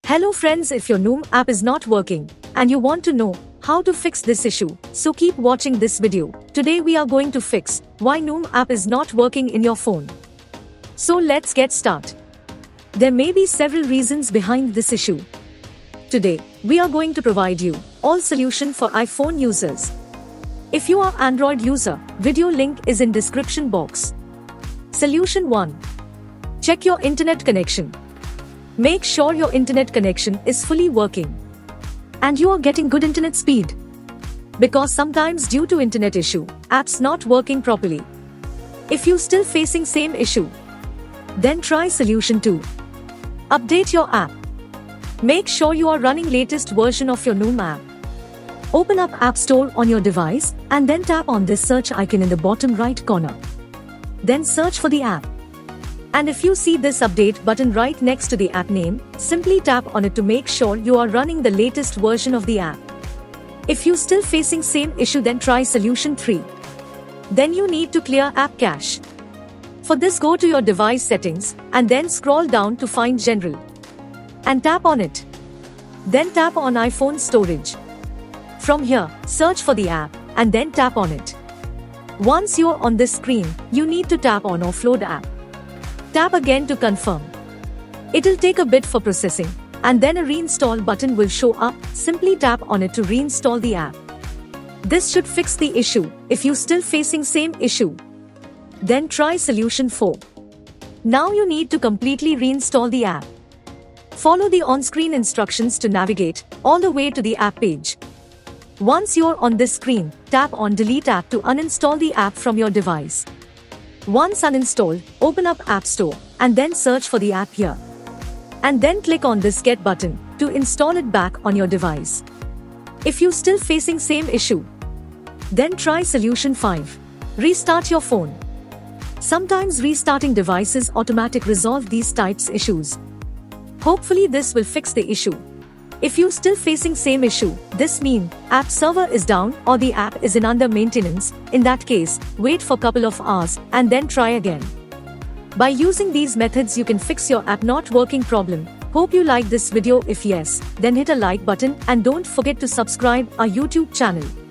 Hello friends, if your Noom app is not working and you want to know how to fix this issue, so keep watching this video. Today we are going to fix why Noom app is not working in your phone. So let's get started. There may be several reasons behind this issue. Today, we are going to provide you all solution for iPhone users. If you are Android user, video link is in description box. Solution 1. Check your internet connection. Make sure your internet connection is fully working and you are getting good internet speed. Because sometimes due to internet issue, apps not working properly. If you still facing same issue, then try solution 2. Update your app. Make sure you are running latest version of your Noom app. Open up App Store on your device and then tap on this search icon in the bottom right corner. Then search for the app. And if you see this update button right next to the app name, simply tap on it to make sure you are running the latest version of the app. If you still facing same issue, then try solution 3. Then you need to clear app cache. For this, go to your device settings and then scroll down to find general and tap on it. Then tap on iPhone storage. From here, search for the app and then tap on it. Once you are on this screen, you need to tap on offload app. Tap again to confirm. It'll take a bit for processing, and then a reinstall button will show up. Simply tap on it to reinstall the app. This should fix the issue. If you still facing same issue, then try solution 4. Now you need to completely reinstall the app. Follow the on-screen instructions to navigate all the way to the app page. Once you're on this screen, tap on delete app to uninstall the app from your device. Once uninstalled, open up App Store and then search for the app here. And then click on this get button to install it back on your device. If you still facing same issue, then try solution 5. Restart your phone. Sometimes restarting devices automatically resolve these types issues. Hopefully this will fix the issue. If you still facing same issue, this means app server is down or the app is in under maintenance. In that case, wait for couple of hours and then try again. By using these methods, you can fix your app not working problem. Hope you like this video. If yes, then hit a like button and don't forget to subscribe our YouTube channel.